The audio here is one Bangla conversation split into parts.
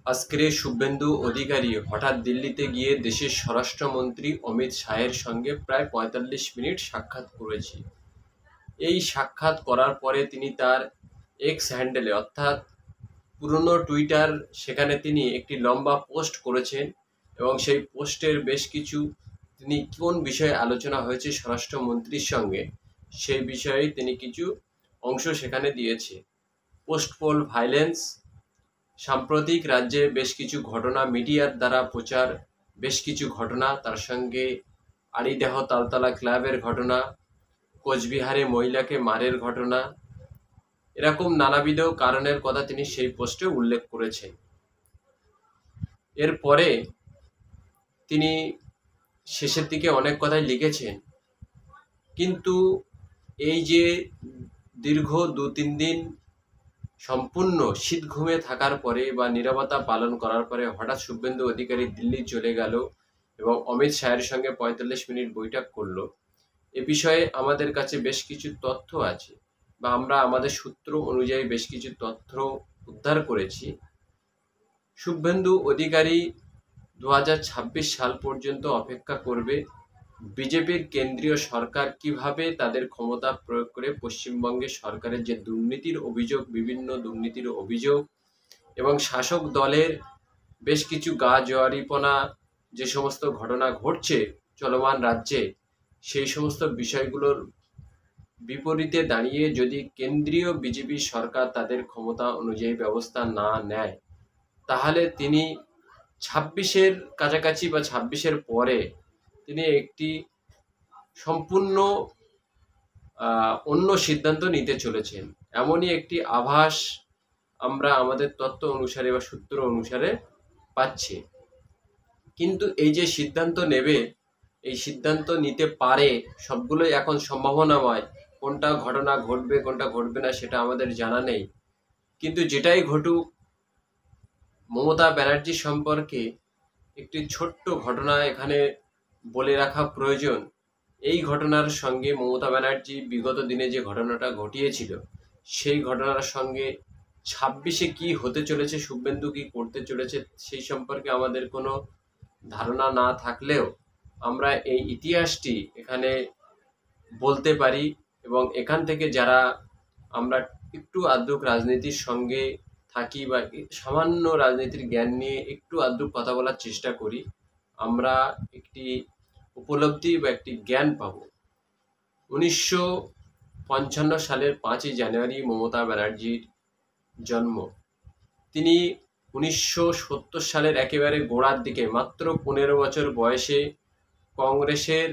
আজকের শুভেন্দু অধিকারী হঠাৎ দিল্লিতে গিয়ে দেশের স্বরাষ্ট্রমন্ত্রী অমিত শাহের সঙ্গে প্রায় ৪৫ মিনিট সাক্ষাৎ করেছে। এই সাক্ষাৎ করার পরে তিনি তার এক্স হ্যান্ডেলে অর্থাৎ পুরনো টুইটার সেখানে তিনি একটি লম্বা পোস্ট করেছেন এবং সেই পোস্টের বেশ কিছু তিনি কোন বিষয়ে আলোচনা হয়েছে স্বরাষ্ট্রমন্ত্রীর সঙ্গে সেই বিষয়ে তিনি কিছু অংশ সেখানে দিয়েছে। পোস্ট পোল ভায়োলেন্স, সাম্প্রতিক রাজ্যে বেশ কিছু ঘটনা, মিডিয়ার দ্বারা প্রচার বেশ কিছু ঘটনা, তার সঙ্গে আড়িদাহ তালতলা ক্লাবের ঘটনা, কোচবিহারে মহিলাকে মারের ঘটনা, এরকম নানাবিধ কারণের কথা তিনি সেই পোস্টে উল্লেখ করেছেন। এরপরে তিনি শেষের দিকে অনেক কথাই লিখেছেন, কিন্তু এই যে দীর্ঘ ২-৩ দিন সম্পূর্ণ শীত ঘুমে থাকার পরে বা নীরবতা পালন করার পরে হঠাৎ শুভেন্দু অধিকারী দিল্লি চলে গেল এবং অমিত শাহের সঙ্গে ৪৫ মিনিট বৈঠক করলো, এ বিষয়ে আমাদের কাছে বেশ কিছু তথ্য আছে বা আমরা আমাদের সূত্র অনুযায়ী বেশ কিছু তথ্য উদ্ধার করেছি। শুভেন্দু অধিকারী ২০২৬ সাল পর্যন্ত অপেক্ষা করবে বিজেপির কেন্দ্রীয় সরকার কিভাবে তাদের ক্ষমতা প্রয়োগ করে পশ্চিমবঙ্গে সরকারের যে দুর্নীতির অভিযোগ, বিভিন্ন দুর্নীতির অভিযোগ এবং শাসক দলের বেশ কিছু গা জোয়ারিপনা যে সমস্ত ঘটনা ঘটছে চলমান রাজ্যে, সেই সমস্ত বিষয়গুলোর বিপরীতে দাঁড়িয়ে যদি কেন্দ্রীয় বিজেপি সরকার তাদের ক্ষমতা অনুযায়ী ব্যবস্থা না নেয়, তাহলে তিনি ২৬-এর কাছাকাছি বা ২৬-এর পরে তিনি একটি সম্পূর্ণ অন্য সিদ্ধান্ত নিতে চলেছেন, এমনই একটি আভাস আমরা আমাদের তথ্য অনুসারে বা সূত্র অনুসারে পাচ্ছি। কিন্তু এই যে সিদ্ধান্ত নেবে, এই সিদ্ধান্ত নিতে পারে, সবগুলোই এখন সম্ভাবনাময়। কোনটা ঘটনা ঘটবে কোনটা ঘটবে না সেটা আমাদের জানা নেই। কিন্তু যেটাই ঘটুক, মমতা ব্যানার্জি সম্পর্কে একটি ছোট্ট ঘটনা এখানে বলে রাখা প্রয়োজন। এই ঘটনার সঙ্গে মমতা ব্যানার্জি বিগত দিনে যে ঘটনাটা ঘটিয়েছিল, সেই ঘটনার সঙ্গে ২৬-এ কি হতে চলেছে, শুভেন্দু কি করতে চলেছে, সেই সম্পর্কে আমাদের কোনো ধারণা না থাকলেও আমরা এই ইতিহাসটি এখানে বলতে পারি এবং এখান থেকে যারা আমরা একটু আধটু রাজনীতির সঙ্গে থাকি বা সামান্য রাজনীতির জ্ঞান নিয়ে একটু আধটু কথা বলার চেষ্টা করি, আমরা একটি উপলব্ধি বা একটি জ্ঞান পাব। ১৯৫৫ সালের ৫ই জানুয়ারি মমতা ব্যানার্জির জন্ম। তিনি ১৯৭০ সালের একেবারে গোড়ার দিকে মাত্র ১৫ বছর বয়সে কংগ্রেসের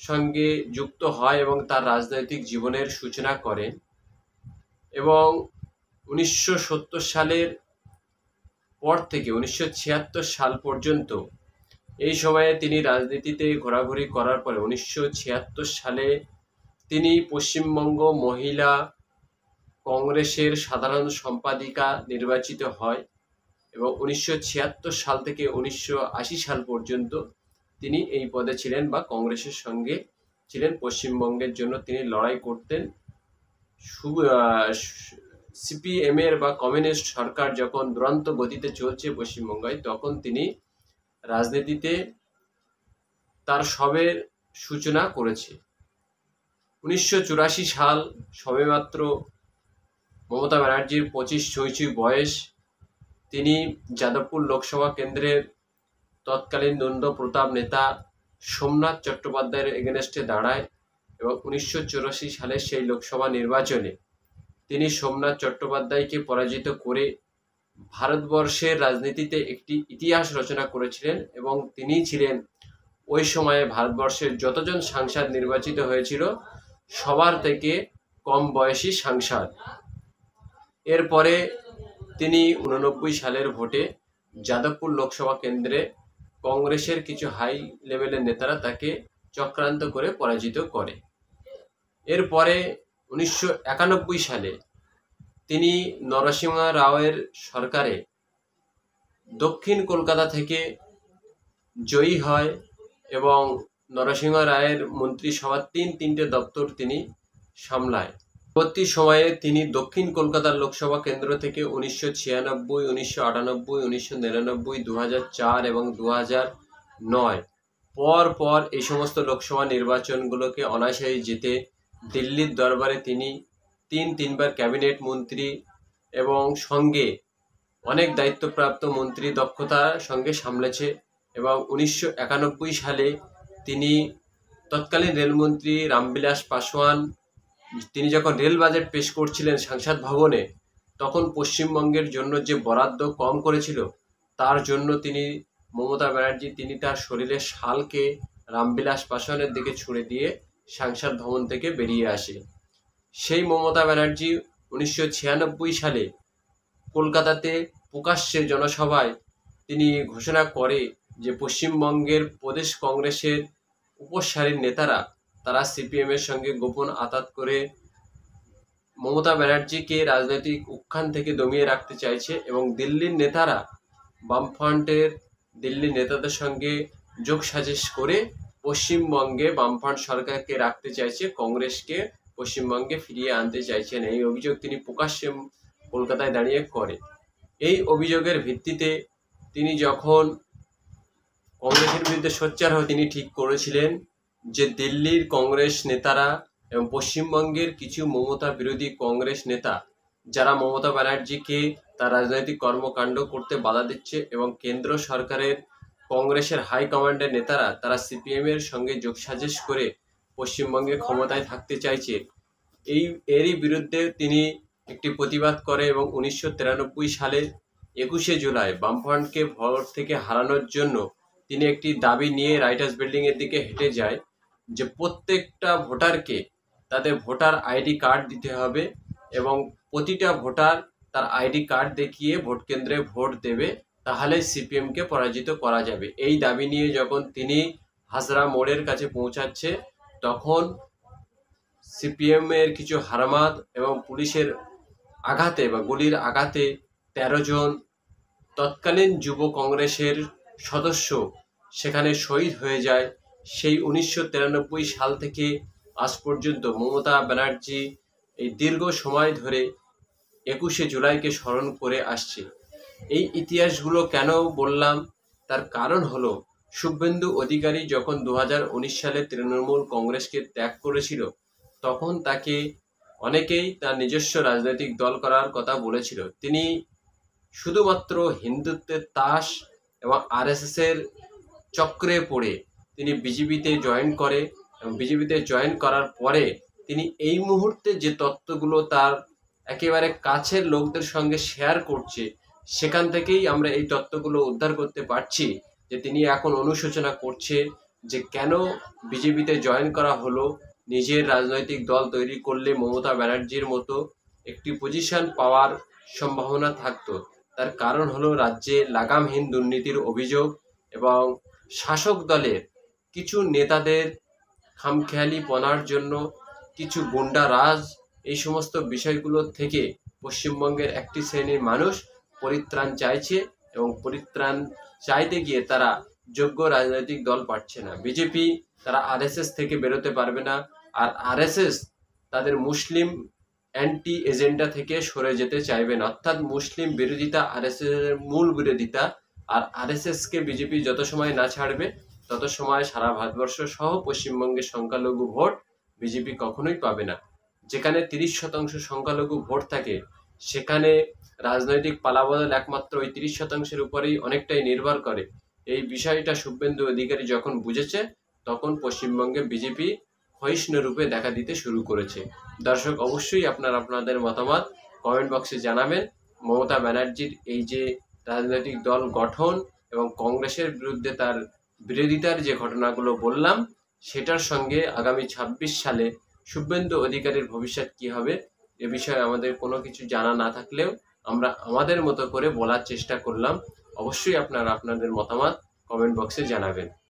সঙ্গে যুক্ত হয় এবং তার রাজনৈতিক জীবনের সূচনা করেন এবং ১৯৭০ সালের পর থেকে ১৯৭৬ সাল পর্যন্ত এই সময়ে তিনি রাজনীতিতে ঘোরাঘুরি করার পরে ১৯৭৬ সালে তিনি পশ্চিমবঙ্গ মহিলা কংগ্রেসের সাধারণ সম্পাদিকা নির্বাচিত হয় এবং ১৯৭৬ সাল থেকে ১৯৮০ সাল পর্যন্ত তিনি এই পদে ছিলেন বা কংগ্রেসের সঙ্গে ছিলেন। পশ্চিমবঙ্গের জন্য তিনি লড়াই করতেন। সিপিএমের বা কমিউনিস্ট সরকার যখন দুরন্ত গতিতে চলছে পশ্চিমবঙ্গে, তখন তিনি রাজনীতিতে তার সবের সূচনা করেছে। ১৯৮৪ সাল সবেমাত্র মমতা ব্যানার্জির ২৫ ছুঁই বয়স। তিনি যাদবপুর লোকসভা কেন্দ্রের তৎকালীন দণ্ড প্রতাপ নেতা সোমনাথ চট্টোপাধ্যায়ের এগেনস্টে দাঁড়ায় এবং ১৯৮৪ সালের সেই লোকসভা নির্বাচনে তিনি সোমনাথ চট্টোপাধ্যায়কে পরাজিত করে ভারতবর্ষের রাজনীতিতে একটি ইতিহাস রচনা করেছিলেন এবং তিনি ছিলেন ওই সময়ে ভারতবর্ষের যতজন সাংসদ নির্বাচিত হয়েছিল সবার থেকে কম বয়সী সাংসদ। এরপরে তিনি ৮৯ সালের ভোটে যাদবপুর লোকসভা কেন্দ্রে কংগ্রেসের কিছু হাই লেভেলের নেতারা তাকে চক্রান্ত করে পরাজিত করে। এরপরে ১৯৯১ সালে তিনি নরসিংহ রাওয়ের সরকারে দক্ষিণ কলকাতা থেকে জয়ী হয় এবং নরসিংহ রায়ের মন্ত্রিসভার তিনটে দপ্তর তিনি সামলায়। পরবর্তী সময়ে তিনি দক্ষিণ কলকাতার লোকসভা কেন্দ্র থেকে 1996, 1998, 1999, 2004 এবং 2009 পর পর এই সমস্ত লোকসভা নির্বাচনগুলোকে অনায়াসে জিতে দিল্লির দরবারে তিনি তিনবার ক্যাবিনেট মন্ত্রী এবং সঙ্গে অনেক দায়িত্বপ্রাপ্ত মন্ত্রী দক্ষতার সঙ্গে সামলেছে। এবং 1991 সালে তিনি তৎকালীন রেলমন্ত্রী রামবিলাস পাসওয়ান তিনি যখন রেল বাজেট পেশ করছিলেন সংসদ ভবনে, তখন পশ্চিমবঙ্গের জন্য যে বরাদ্দ কম করেছিল তার জন্য মমতা ব্যানার্জি তিনি তার শরীরের শালকে রামবিলাস পাসওয়ানের দিকে ছুঁড়ে দিয়ে সংসদ ভবন থেকে বেরিয়ে আসে। সেই মমতা ব্যানার্জি 1996 সালে কলকাতাতে প্রকাশ্যে জনসভায় তিনি ঘোষণা করে যে পশ্চিমবঙ্গের প্রদেশ কংগ্রেসের উপসারীর নেতারা তারা সিপিএমের সঙ্গে গোপন আঁতাত করে মমতা ব্যানার্জিকে রাজনৈতিক উত্থান থেকে দমিয়ে রাখতে চাইছে এবং দিল্লির নেতারা বামফ্রন্টের দিল্লির নেতাদের সঙ্গে যোগসাজশ করে পশ্চিমবঙ্গে বামফ্রন্ট সরকারকে রাখতে চাইছে, কংগ্রেসকে পশ্চিমবঙ্গে ফিরিয়ে আনতে চাইছেন। এই অভিযোগ তিনি প্রকাশ্যে কলকাতায় দাঁড়িয়ে করে। এই অভিযোগের ভিত্তিতে তিনি যখন কংগ্রেসের বিরুদ্ধে সোচ্চার হয়ে তিনি ঠিক করেছিলেন যে দিল্লির কংগ্রেস নেতারা এবং পশ্চিমবঙ্গের কিছু মমতা বিরোধী কংগ্রেস নেতা যারা মমতা ব্যানার্জিকে তার রাজনৈতিক কর্মকাণ্ড করতে বাধা দিচ্ছে এবং কেন্দ্র সরকারের কংগ্রেসের হাইকমান্ডের নেতারা তারা সিপিএমের সঙ্গে যোগসাজশ করে পশ্চিমবঙ্গে ক্ষমতায় থাকতে চাইছে, এরই বিরুদ্ধে তিনি একটি প্রতিবাদ করে এবং 1993 সালে 21শে জুলাই বামফ্রন্টকে ভোট থেকে হারানোর জন্য তিনি একটি দাবি নিয়ে রাইটার্স বিল্ডিংয়ের দিকে হেঁটে যায় যে প্রত্যেকটা ভোটারকে তাদের ভোটার আইডি কার্ড দিতে হবে এবং প্রতিটা ভোটার তার আইডি কার্ড দেখিয়ে ভোট কেন্দ্রে ভোট দেবে, তাহলে সিপিএমকে পরাজিত করা যাবে। এই দাবি নিয়ে যখন তিনি হাজরা মোড়ের কাছে পৌঁছাচ্ছে তখন সিপিএমের কিছু হারামাদ এবং পুলিশের আঘাতে বা গুলির আঘাতে 13 জন তৎকালীন যুব কংগ্রেসের সদস্য সেখানে শহীদ হয়ে যায়। সেই 1993 সাল থেকে আজ পর্যন্ত মমতা ব্যানার্জি এই দীর্ঘ সময় ধরে 21শে জুলাইকে স্মরণ করে আসছে। এই ইতিহাসগুলো কেন বললাম তার কারণ হলো শুভেন্দু অধিকারী যখন 2019 সালে তৃণমূল কংগ্রেসকে ত্যাগ করেছিল তখন তাকে অনেকেই তার নিজস্ব রাজনৈতিক দল করার কথা বলেছিল। তিনি শুধুমাত্র হিন্দুত্বের তাস এবং আরএসএস এর চক্রে পড়ে তিনি বিজেপিতে জয়েন করে এবং বিজেপিতে জয়েন করার পরে তিনি এই মুহূর্তে যে তত্ত্বগুলো তার একেবারে কাছের লোকদের সঙ্গে শেয়ার করছে সেখান থেকেই আমরা এই তত্ত্বগুলো উদ্ধার করতে পারছি যে তিনি এখন অনুশোচনা করছে যে কেন বিজেপিতে জয়েন করা হলো। নিজের রাজনৈতিক দল তৈরি করলে মমতা ব্যানার্জির মতো একটি পজিশন পাওয়ার সম্ভাবনা থাকতো। তার কারণ হলো রাজ্যে লাগামহীন দুর্নীতির অভিযোগ এবং শাসক দলের কিছু নেতাদের খামখেয়ালিপনার জন্য কিছু গুন্ডা রাজ, এই সমস্ত বিষয়গুলো থেকে পশ্চিমবঙ্গের একটি শ্রেণীর মানুষ পরিত্রাণ চাইছে এবং পরিত্রাণ চাইতে গিয়ে তারা যোগ্য রাজনৈতিক দল পাচ্ছে না। বিজেপি তারা আরএসএস থেকে বেরোতে পারবে না, আর আরএসএস তাদের মুসলিম অ্যান্টি এজেন্ডা থেকে সরে যেতে চাইবে না, অর্থাৎ মুসলিম বিরোধিতা আরএসএস এর মূল বিরোধিতা। আর আরএসএসকে বিজেপি যত সময় না ছাড়বে তত সময় সারা ভারতবর্ষ সহ পশ্চিমবঙ্গের সংখ্যালঘু ভোট বিজেপি কখনোই পাবে না। যেখানে 30% সংখ্যালঘু ভোট থাকে সেখানে রাজনৈতিক পালাবদল একমাত্র ওই 30%-এর উপরেই অনেকটাই নির্ভর করে। এই বিষয়টা শুভেন্দু অধিকারী যখন বুঝেছে তখন পশ্চিমবঙ্গে বিজেপি ক্ষয়িষ্ণু রূপে দেখা দিতে শুরু করেছে। দর্শক, অবশ্যই আপনাদের মতামত কমেন্ট বক্সে জানাবেন। মমতা ব্যানার্জির এই যে রাজনৈতিক দল গঠন এবং কংগ্রেসের বিরুদ্ধে তার বিরোধিতার যে ঘটনাগুলো বললাম সেটার সঙ্গে আগামী 26 সালে শুভেন্দু অধিকারীর ভবিষ্যৎ কি হবে এ বিষয়ে আমাদের কোনো কিছু জানা না থাকলেও আমরা আমাদের মতো করে বলার চেষ্টা করলাম। অবশ্যই আপনাদের মতামত কমেন্ট বক্সে জানাবেন।